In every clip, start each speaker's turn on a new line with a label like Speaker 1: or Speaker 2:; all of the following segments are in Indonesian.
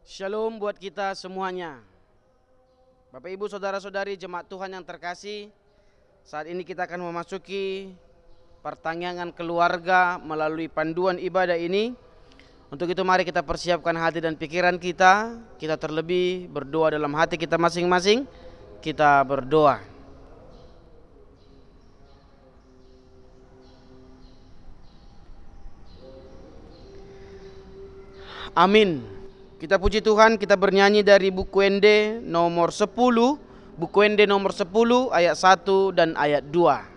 Speaker 1: Shalom buat kita semuanya. Bapak Ibu Saudara-saudari jemaat Tuhan yang terkasih, saat ini kita akan memasuki pertanyaan keluarga melalui panduan ibadah ini. Untuk itu mari kita persiapkan hati dan pikiran kita. Kita terlebih berdoa dalam hati kita masing-masing. Kita berdoa. Amin. Kita puji Tuhan, kita bernyanyi dari buku Ende nomor 10, buku Ende nomor 10 ayat 1 dan ayat 2.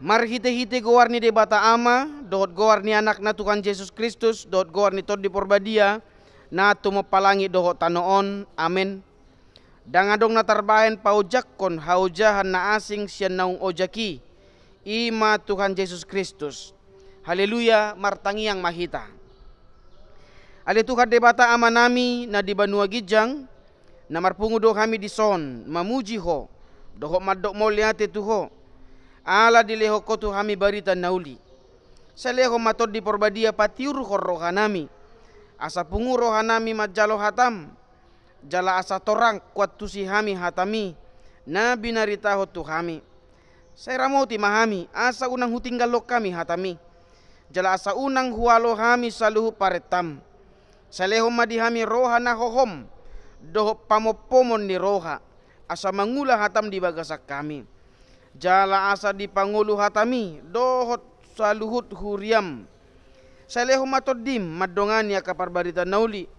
Speaker 1: Mari hite-hite gowarni de bata ama, dohot gowarni anak na Tuhan Yesus Kristus, dohot gowarni tod di porbadia, na tumapalangi dohot tanoon, amen. Dangadong na tarbahen paujakkon haujahan na asing siya naung ojaki, ima Tuhan Yesus Kristus. Haleluya, martangi yang mahita. Ale Tuhan de bata ama nami na di Banua Gijang, na marpungu do kami di son, mamuji ho, dohot madok moliate tuho. Ala dileho kotu hami barita nauli. Seleho matod di porbadia patiur rohanami. Asa pungu rohanami majalo hatam. Jala asa torang kuat tusi hami hatami. Na binaritaho tu hami. Saya ramoti mahami. Asa unang hutinggalo kami hatami. Jala asa unang hualo hami saluhu paretam. Seleho madihami roha na hohom. Doho pamopomon ni roha. Asa mangula hatam di bagasak kami. Jala asa di pangulu hatami dohot saluhut huriam. Saleho matodim madongani akapar barita nauli.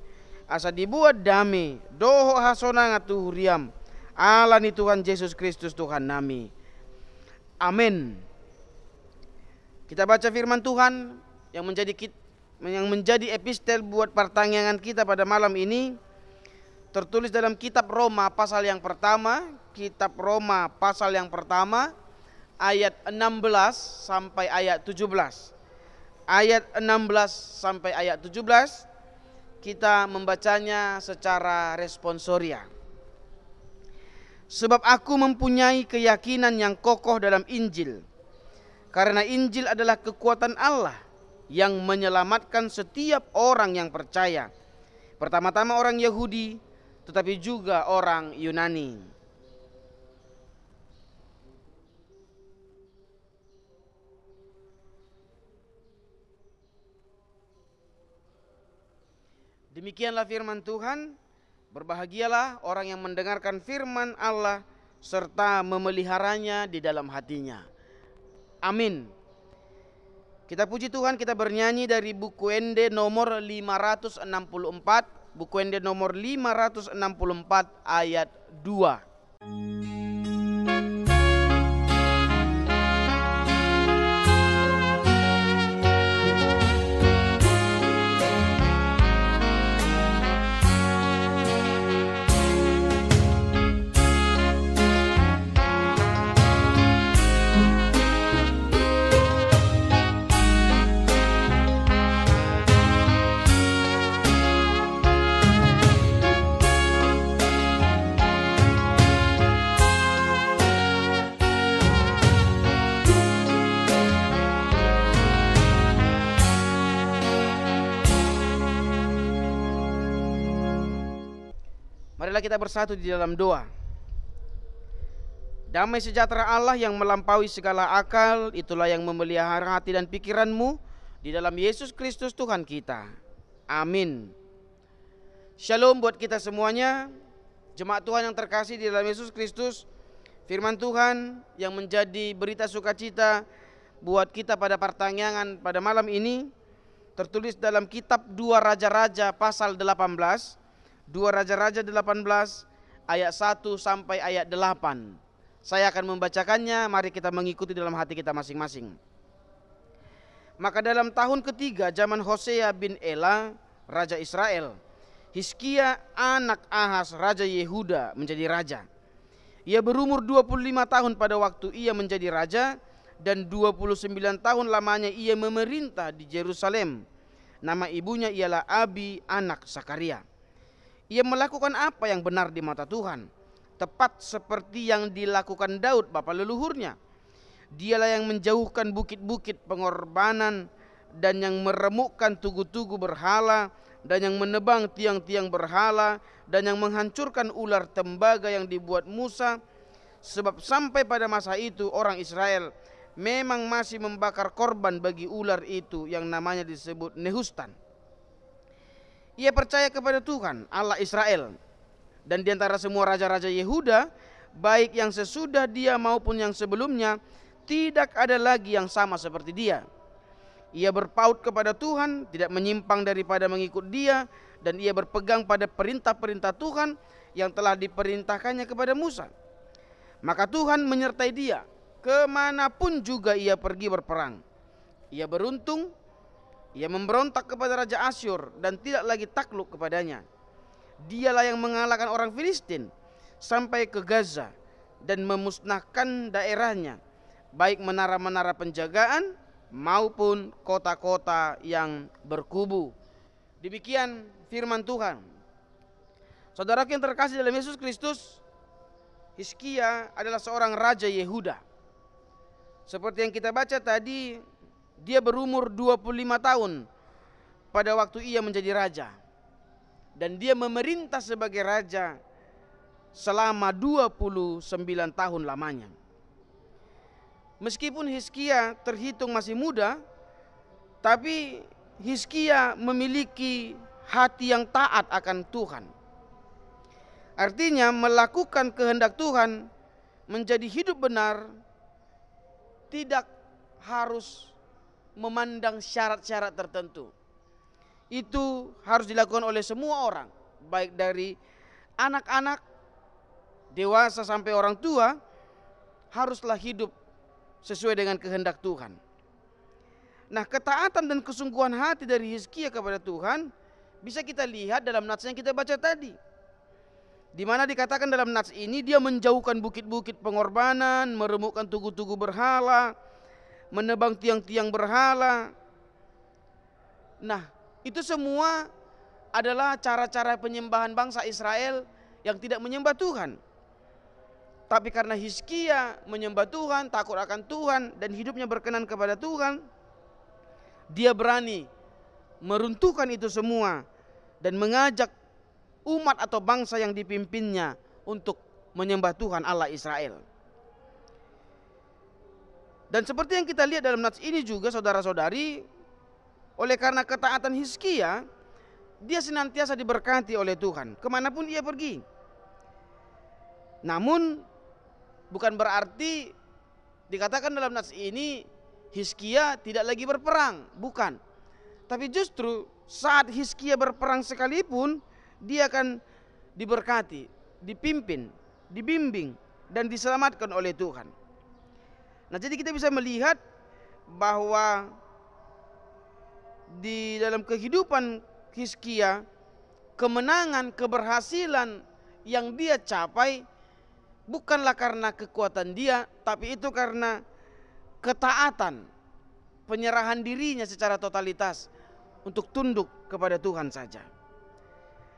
Speaker 1: Asa dibuat dame doho hasona ngatu huriam. Ala ni Tuhan Yesus Kristus Tuhan nami. Amin. Kita baca firman Tuhan yang menjadi epistel buat pertanyaan kita pada malam ini. Tertulis dalam kitab Roma pasal yang pertama, kitab Roma pasal yang pertama ayat 16 sampai ayat 17. Ayat 16 sampai ayat 17 kita membacanya secara responsoria. Sebab aku mempunyai keyakinan yang kokoh dalam Injil, karena Injil adalah kekuatan Allah yang menyelamatkan setiap orang yang percaya, pertama-tama orang Yahudi tetapi juga orang Yunani. Demikianlah firman Tuhan. Berbahagialah orang yang mendengarkan firman Allah serta memeliharanya di dalam hatinya. Amin. Kita puji Tuhan, kita bernyanyi dari buku Ende nomor 564, buku Ende nomor 564 ayat 2. Marilah kita bersatu di dalam doa. Damai sejahtera Allah yang melampaui segala akal, itulah yang memelihara hati dan pikiranmu di dalam Yesus Kristus Tuhan kita. Amin. Shalom buat kita semuanya, jemaat Tuhan yang terkasih di dalam Yesus Kristus. Firman Tuhan yang menjadi berita sukacita buat kita pada pertanyaan pada malam ini tertulis dalam kitab 2 Raja-Raja pasal 18. 2 Raja-Raja 18 ayat 1 sampai ayat 8. Saya akan membacakannya, mari kita mengikuti dalam hati kita masing-masing. Maka dalam tahun ketiga zaman Hosea bin Ela, Raja Israel, Hizkia anak Ahaz, Raja Yehuda menjadi raja. Ia berumur 25 tahun pada waktu ia menjadi raja, dan 29 tahun lamanya ia memerintah di Yerusalem. Nama ibunya ialah Abi anak Sakaria. Ia melakukan apa yang benar di mata Tuhan, tepat seperti yang dilakukan Daud bapa leluhurnya. Dialah yang menjauhkan bukit-bukit pengorbanan dan yang meremukkan tugu-tugu berhala dan yang menebang tiang-tiang berhala dan yang menghancurkan ular tembaga yang dibuat Musa. Sebab sampai pada masa itu orang Israel memang masih membakar korban bagi ular itu yang namanya disebut Nehustan. Ia percaya kepada Tuhan Allah Israel, dan di antara semua raja-raja Yehuda, baik yang sesudah dia maupun yang sebelumnya, tidak ada lagi yang sama seperti dia. Ia berpaut kepada Tuhan, tidak menyimpang daripada mengikut dia, dan ia berpegang pada perintah-perintah Tuhan yang telah diperintahkannya kepada Musa. Maka Tuhan menyertai dia, kemanapun juga ia pergi berperang. Ia beruntung. Ia memberontak kepada Raja Asyur dan tidak lagi takluk kepadanya. Dialah yang mengalahkan orang Filistin sampai ke Gaza dan memusnahkan daerahnya, baik menara-menara penjagaan maupun kota-kota yang berkubu. Demikian firman Tuhan. Saudaraku yang terkasih dalam Yesus Kristus, Hizkia adalah seorang raja Yehuda. Seperti yang kita baca tadi, dia berumur 25 tahun pada waktu ia menjadi raja. Dan dia memerintah sebagai raja selama 29 tahun lamanya. Meskipun Hizkia terhitung masih muda, tapi Hizkia memiliki hati yang taat akan Tuhan. Artinya melakukan kehendak Tuhan, menjadi hidup benar, tidak harus memandang syarat-syarat tertentu. Itu harus dilakukan oleh semua orang, baik dari anak-anak, dewasa sampai orang tua, haruslah hidup sesuai dengan kehendak Tuhan. Nah, ketaatan dan kesungguhan hati dari Hizkia kepada Tuhan bisa kita lihat dalam nats yang kita baca tadi, di mana dikatakan dalam nats ini dia menjauhkan bukit-bukit pengorbanan, meremukkan tugu-tugu berhala, menebang tiang-tiang berhala. Nah, itu semua adalah cara-cara penyembahan bangsa Israel yang tidak menyembah Tuhan. Tapi karena Hizkia menyembah Tuhan, takut akan Tuhan, dan hidupnya berkenan kepada Tuhan, dia berani meruntuhkan itu semua dan mengajak umat atau bangsa yang dipimpinnya untuk menyembah Tuhan Allah Israel. Dan seperti yang kita lihat dalam nats ini juga, saudara-saudari, oleh karena ketaatan Hizkia, dia senantiasa diberkati oleh Tuhan kemanapun dia pergi. Namun bukan berarti dikatakan dalam nas ini Hizkia tidak lagi berperang, bukan. Tapi justru saat Hizkia berperang sekalipun, dia akan diberkati, dipimpin, dibimbing, dan diselamatkan oleh Tuhan. Nah, jadi kita bisa melihat bahwa di dalam kehidupan Hizkia, kemenangan, keberhasilan yang dia capai bukanlah karena kekuatan dia, tapi itu karena ketaatan, penyerahan dirinya secara totalitas untuk tunduk kepada Tuhan saja.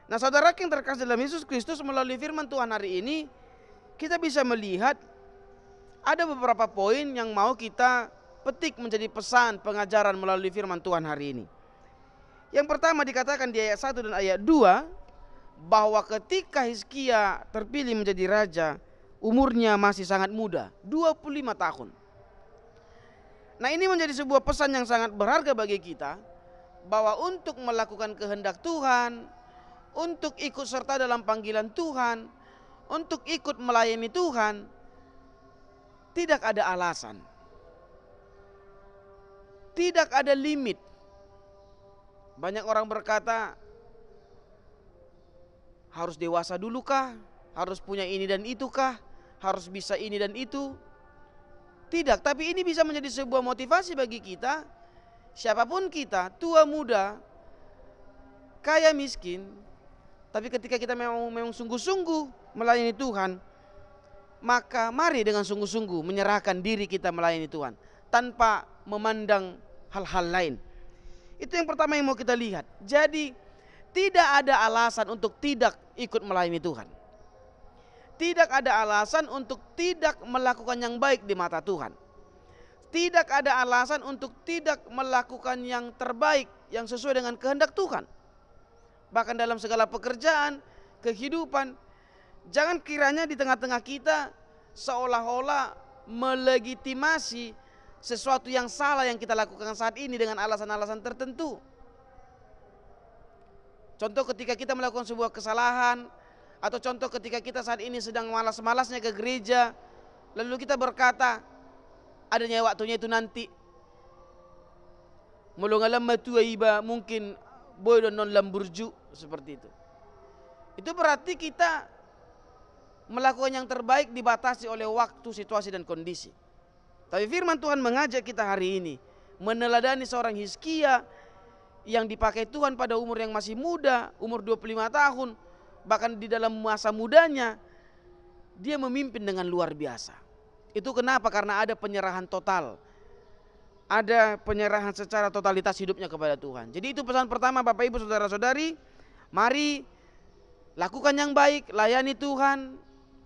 Speaker 1: Nah, saudara yang terkasih dalam Yesus Kristus, melalui firman Tuhan hari ini kita bisa melihat ada beberapa poin yang mau kita petik menjadi pesan pengajaran melalui firman Tuhan hari ini. Yang pertama dikatakan di ayat 1 dan ayat 2 bahwa ketika Hizkia terpilih menjadi raja, umurnya masih sangat muda, 25 tahun. Nah, ini menjadi sebuah pesan yang sangat berharga bagi kita, bahwa untuk melakukan kehendak Tuhan, untuk ikut serta dalam panggilan Tuhan, untuk ikut melayani Tuhan, tidak ada alasan, tidak ada limit. Banyak orang berkata, harus dewasa dulu kah? Harus punya ini dan itu kah? Harus bisa ini dan itu? Tidak, tapi ini bisa menjadi sebuah motivasi bagi kita. Siapapun kita, tua muda, kaya miskin, tapi ketika kita memang sungguh-sungguh melayani Tuhan, maka mari dengan sungguh-sungguh menyerahkan diri kita melayani Tuhan tanpa memandang hal-hal lain. Itu yang pertama yang mau kita lihat. Jadi tidak ada alasan untuk tidak ikut melayani Tuhan. Tidak ada alasan untuk tidak melakukan yang baik di mata Tuhan. Tidak ada alasan untuk tidak melakukan yang terbaik, yang sesuai dengan kehendak Tuhan. Bahkan dalam segala pekerjaan, kehidupan, jangan kiranya di tengah-tengah kita seolah-olah melegitimasi sesuatu yang salah yang kita lakukan saat ini dengan alasan-alasan tertentu. Contoh ketika kita melakukan sebuah kesalahan, atau contoh ketika kita saat ini sedang malas-malasnya ke gereja, lalu kita berkata, adanya waktunya itu nanti. Mulungalam matua iba mungkin boy don non lamburju, seperti itu. Itu berarti kita melakukan yang terbaik dibatasi oleh waktu, situasi dan kondisi. Tapi firman Tuhan mengajak kita hari ini meneladani seorang Hizkia yang dipakai Tuhan pada umur yang masih muda, umur 25 tahun. Bahkan di dalam masa mudanya dia memimpin dengan luar biasa. Itu kenapa? Karena ada penyerahan total, ada penyerahan secara totalitas hidupnya kepada Tuhan. Jadi itu pesan pertama Bapak Ibu Saudara-saudari, mari lakukan yang baik, layani Tuhan,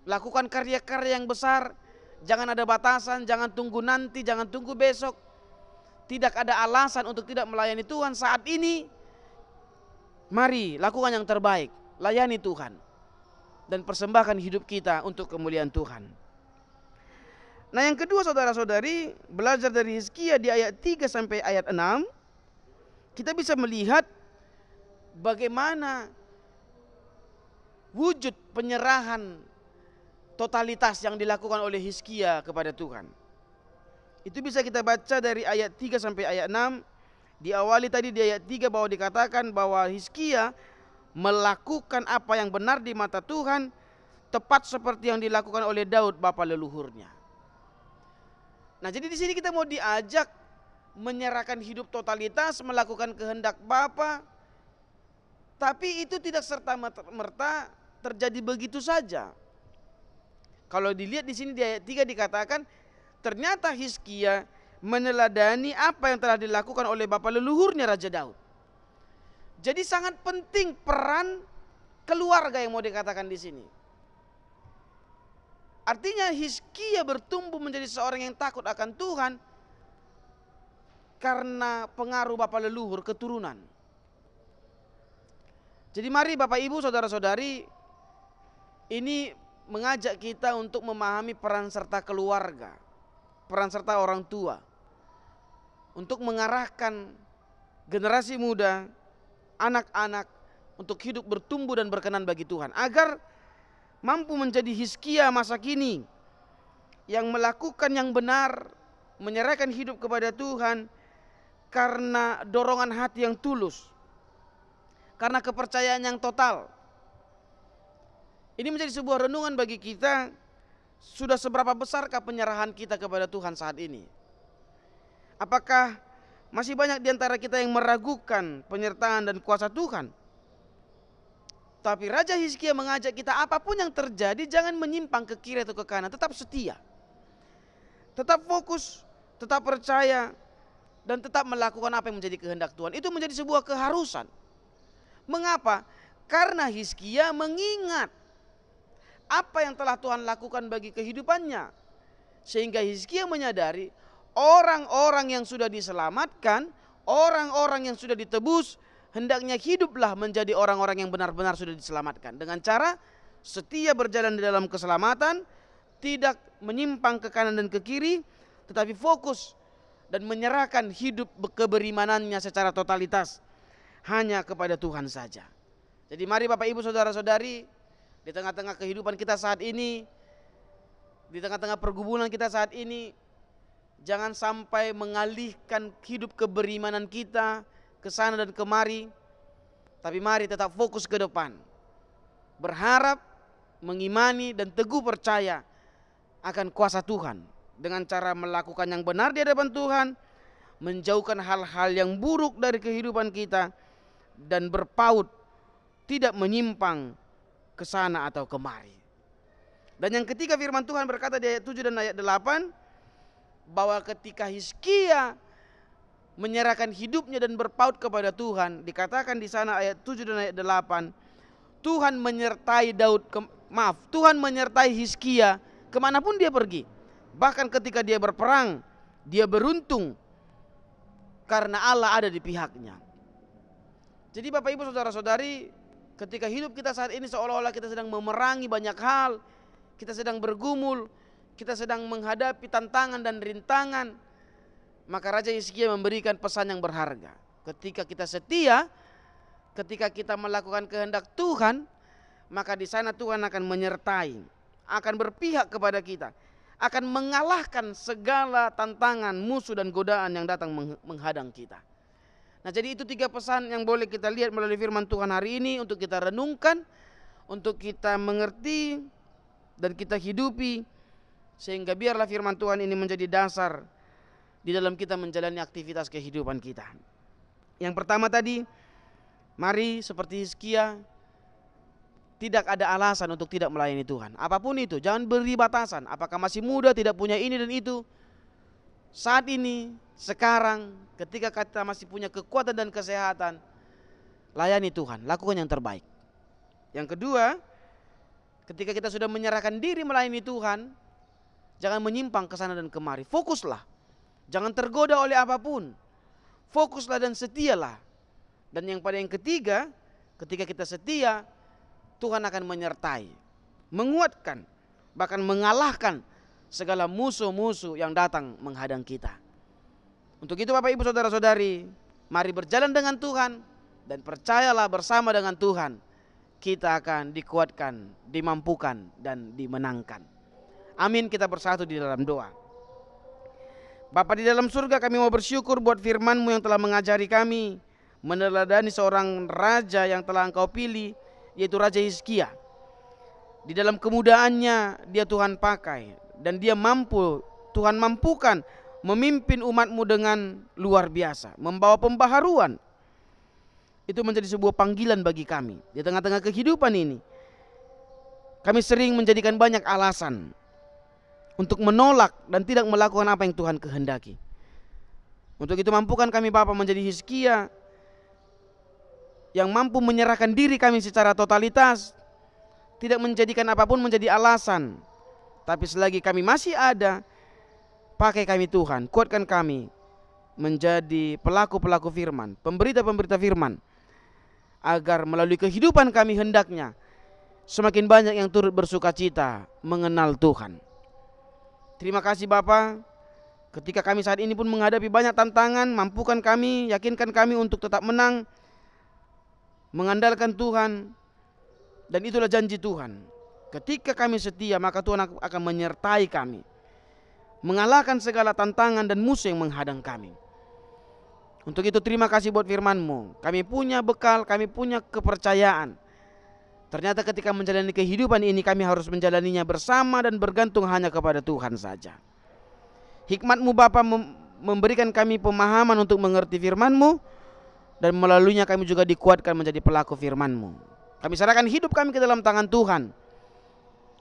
Speaker 1: lakukan karya-karya yang besar. Jangan ada batasan, jangan tunggu nanti, jangan tunggu besok. Tidak ada alasan untuk tidak melayani Tuhan saat ini. Mari lakukan yang terbaik, layani Tuhan, dan persembahkan hidup kita untuk kemuliaan Tuhan. Nah, yang kedua saudara-saudari, belajar dari Hizkia di ayat 3 sampai ayat 6, kita bisa melihat bagaimana wujud penyerahan totalitas yang dilakukan oleh Hizkia kepada Tuhan. Itu bisa kita baca dari ayat 3 sampai ayat 6. Diawali tadi di ayat 3 bahwa dikatakan bahwa Hizkia melakukan apa yang benar di mata Tuhan, tepat seperti yang dilakukan oleh Daud bapa leluhurnya. Nah, jadi di sini kita mau diajak menyerahkan hidup totalitas, melakukan kehendak Bapa. Tapi itu tidak serta-merta terjadi begitu saja. Kalau dilihat di sini di ayat 3 dikatakan ternyata Hizkia meneladani apa yang telah dilakukan oleh bapa leluhurnya Raja Daud. Jadi sangat penting peran keluarga yang mau dikatakan di sini. Artinya Hizkia bertumbuh menjadi seorang yang takut akan Tuhan karena pengaruh bapa leluhur keturunan. Jadi mari Bapak Ibu Saudara-saudari, ini mengajak kita untuk memahami peran serta keluarga, peran serta orang tua, untuk mengarahkan generasi muda, anak-anak untuk hidup bertumbuh dan berkenan bagi Tuhan, agar mampu menjadi Hizkia masa kini yang melakukan yang benar, menyerahkan hidup kepada Tuhan karena dorongan hati yang tulus, karena kepercayaan yang total. Ini menjadi sebuah renungan bagi kita, sudah seberapa besarkah penyerahan kita kepada Tuhan saat ini? Apakah masih banyak di antara kita yang meragukan penyertaan dan kuasa Tuhan? Tapi Raja Hizkia mengajak kita, apapun yang terjadi jangan menyimpang ke kiri atau ke kanan, tetap setia, tetap fokus, tetap percaya, dan tetap melakukan apa yang menjadi kehendak Tuhan. Itu menjadi sebuah keharusan. Mengapa? Karena Hizkia mengingat apa yang telah Tuhan lakukan bagi kehidupannya, sehingga Hizkia menyadari orang-orang yang sudah diselamatkan, orang-orang yang sudah ditebus, hendaknya hiduplah menjadi orang-orang yang benar-benar sudah diselamatkan, dengan cara setia berjalan di dalam keselamatan, tidak menyimpang ke kanan dan ke kiri, tetapi fokus dan menyerahkan hidup keberimanannya secara totalitas hanya kepada Tuhan saja. Jadi mari Bapak Ibu Saudara-saudari, di tengah-tengah kehidupan kita saat ini, di tengah-tengah pergumulan kita saat ini, jangan sampai mengalihkan hidup keberimanan kita ke sana dan kemari, tapi mari tetap fokus ke depan, berharap, mengimani dan teguh percaya akan kuasa Tuhan, dengan cara melakukan yang benar di hadapan Tuhan, menjauhkan hal-hal yang buruk dari kehidupan kita, dan berpaut, tidak menyimpang ke sana atau kemari. Dan yang ketiga, firman Tuhan berkata di ayat 7 dan ayat 8, bahwa ketika Hizkia menyerahkan hidupnya dan berpaut kepada Tuhan, dikatakan di sana ayat 7 dan ayat 8, Tuhan menyertai Tuhan menyertai Hizkia kemanapun dia pergi. Bahkan ketika dia berperang, dia beruntung karena Allah ada di pihaknya. Jadi Bapak Ibu Saudara-saudari, ketika hidup kita saat ini seolah-olah kita sedang memerangi banyak hal, kita sedang bergumul, kita sedang menghadapi tantangan dan rintangan, maka Raja Hizkia memberikan pesan yang berharga. Ketika kita setia, ketika kita melakukan kehendak Tuhan, maka di sana Tuhan akan menyertai, akan berpihak kepada kita, akan mengalahkan segala tantangan, musuh dan godaan yang datang menghadang kita. Nah, jadi itu 3 pesan yang boleh kita lihat melalui firman Tuhan hari ini, untuk kita renungkan, untuk kita mengerti dan kita hidupi, sehingga biarlah firman Tuhan ini menjadi dasar di dalam kita menjalani aktivitas kehidupan kita. Yang pertama tadi, mari seperti Hizkia, tidak ada alasan untuk tidak melayani Tuhan. Apapun itu, jangan beri batasan. Apakah masih muda, tidak punya ini dan itu. Saat ini, sekarang, ketika kita masih punya kekuatan dan kesehatan, layani Tuhan, lakukan yang terbaik. Yang kedua, ketika kita sudah menyerahkan diri melayani Tuhan, jangan menyimpang ke sana dan kemari. Fokuslah, jangan tergoda oleh apapun. Fokuslah dan setialah. Dan yang pada yang ketiga, ketika kita setia, Tuhan akan menyertai, menguatkan, bahkan mengalahkan segala musuh-musuh yang datang menghadang kita. Untuk itu Bapak Ibu Saudara-saudari, mari berjalan dengan Tuhan, dan percayalah bersama dengan Tuhan, kita akan dikuatkan, dimampukan, dan dimenangkan. Amin. Kita bersatu di dalam doa. Bapa di dalam surga, kami mau bersyukur buat firman-Mu yang telah mengajari kami meneladani seorang raja yang telah Engkau pilih, yaitu Raja Hizkia. Di dalam kemudaannya dia Tuhan pakai, dan dia mampu, Tuhan mampukan memimpin umat-Mu dengan luar biasa, membawa pembaharuan. Itu menjadi sebuah panggilan bagi kami. Di tengah-tengah kehidupan ini, kami sering menjadikan banyak alasan untuk menolak dan tidak melakukan apa yang Tuhan kehendaki. Untuk itu mampukan kami Bapa menjadi Hizkia yang mampu menyerahkan diri kami secara totalitas, tidak menjadikan apapun menjadi alasan. Tapi selagi kami masih ada, pakai kami Tuhan, kuatkan kami menjadi pelaku-pelaku firman, pemberita-pemberita firman, agar melalui kehidupan kami hendaknya semakin banyak yang turut bersukacita mengenal Tuhan. Terima kasih Bapa. Ketika kami saat ini pun menghadapi banyak tantangan, mampukan kami, yakinkan kami untuk tetap menang, mengandalkan Tuhan, dan itulah janji Tuhan. Ketika kami setia, maka Tuhan akan menyertai kami, mengalahkan segala tantangan dan musuh yang menghadang kami. Untuk itu terima kasih buat firman-Mu. Kami punya bekal, kami punya kepercayaan. Ternyata ketika menjalani kehidupan ini, kami harus menjalaninya bersama dan bergantung hanya kepada Tuhan saja. Hikmat-Mu Bapa memberikan kami pemahaman untuk mengerti firman-Mu, dan melaluinya kami juga dikuatkan menjadi pelaku firman-Mu. Kami serahkan hidup kami ke dalam tangan Tuhan.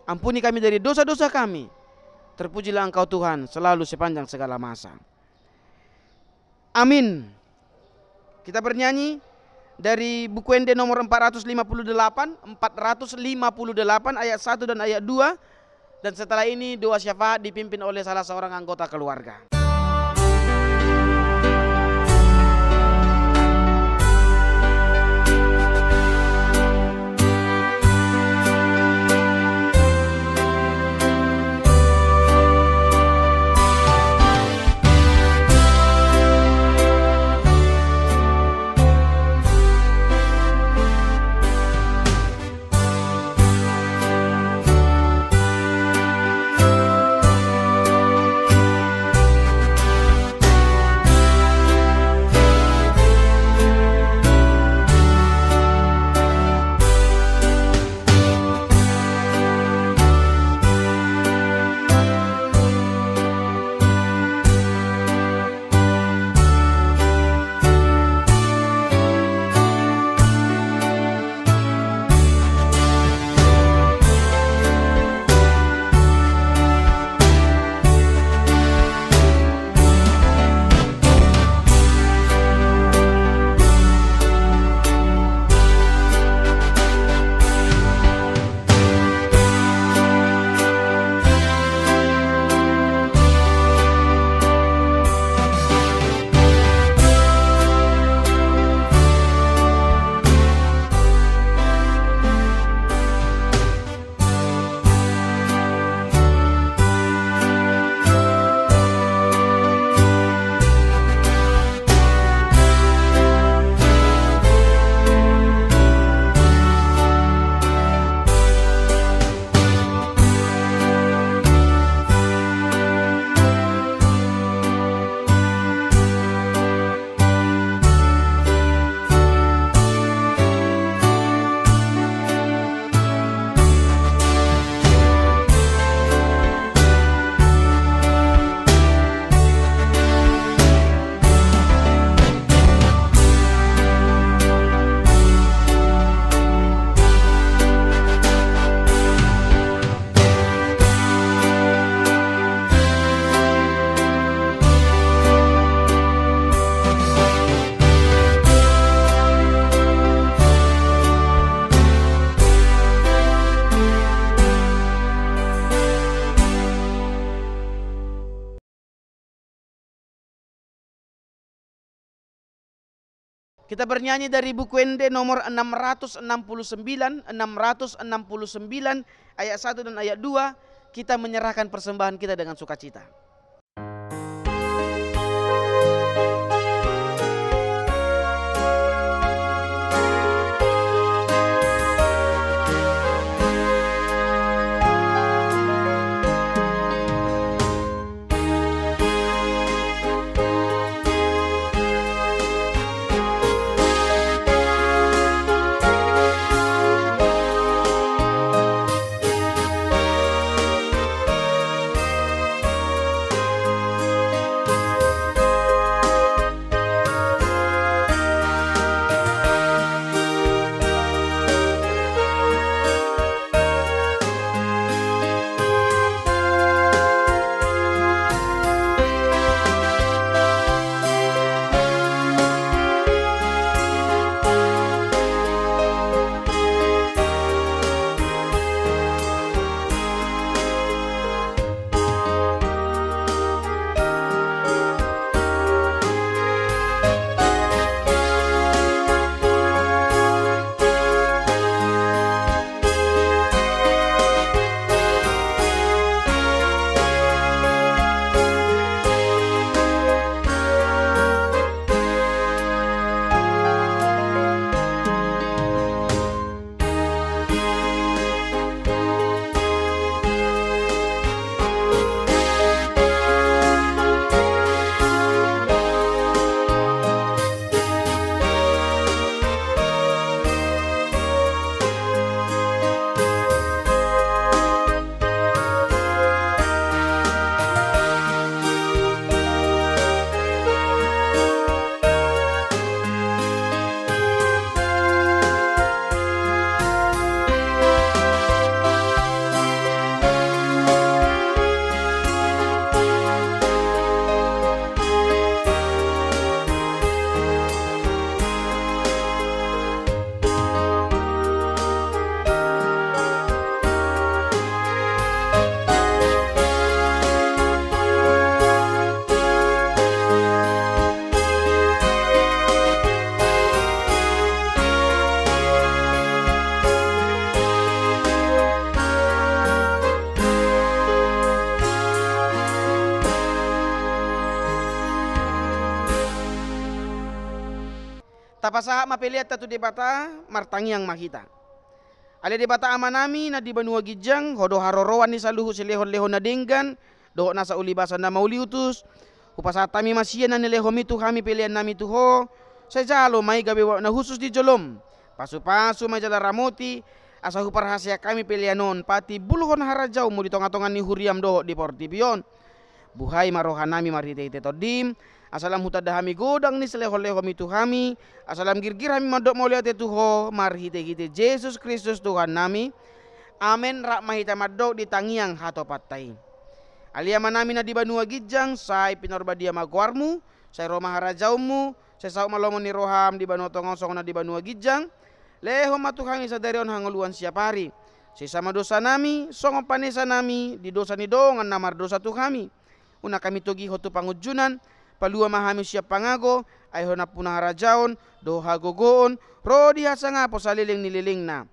Speaker 1: Ampuni kami dari dosa-dosa kami. Terpujilah Engkau Tuhan selalu sepanjang segala masa. Amin. Kita bernyanyi dari buku Ende nomor 458 ayat 1 dan ayat 2. Dan setelah ini doa syafaat dipimpin oleh salah seorang anggota keluarga. Kita bernyanyi dari buku Ende nomor 669 ayat 1 dan ayat 2. Kita menyerahkan persembahan kita dengan sukacita. Apa sahak mapeliat tatu debata martangiang mahita. Ale debata amanami na di banua gijang hodo haroroan ni saluhu silehon-lehon na denggan doho nasa ulibasan na mauliutus upasatami masian na nilehomi tu kami pilihan nami tuho sejalo may gabi na husus di jolom pasu-pasu may jala ramoti asa huparhasia kami pilihanon pati buluhon harajau mo ditonga-tongan ni huriam doho di portipion buhay marohanami marite-ite todim asalam hutadahami godang ni seleho-lehomi tuhami asalam girgir hami madok moliate tuho marhite-hite Yesus Kristus Tuhan nami amen rak mahita madok di tangiang hato patai alia manami na di banua gijang sai pinorbadia magwarmu sai roma harajaumu sai sau malomo ni roham di banua tongosong na di banua gijang leho matuhami sadarion hangoluan siap hari sesama dosa nami songo panesa nami di dosa ni dongan namar dosa tuhami una kami togi hotu pangujunan palua mahami siap pangago ayho na punah harajaon doha gogoon rodi hasanga posaliling nililing na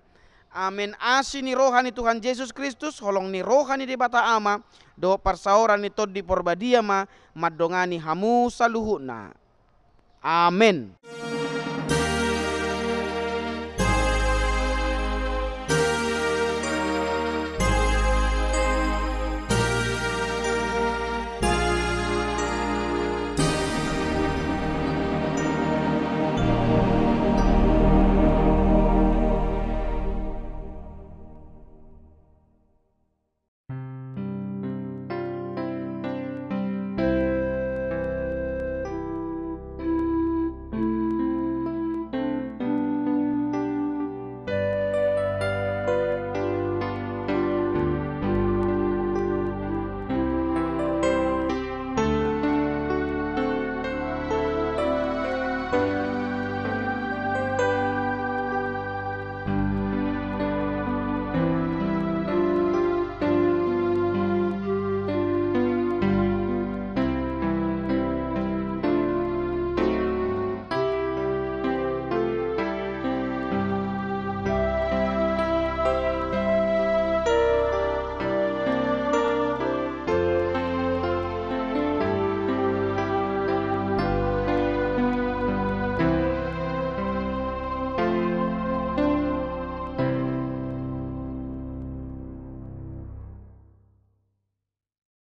Speaker 1: amen asi ni rohani Tuhan Yesus Kristus holong ni rohani di bata ama do parsaoran ni tod di porbadia ma madongani hamu saluhuna amen.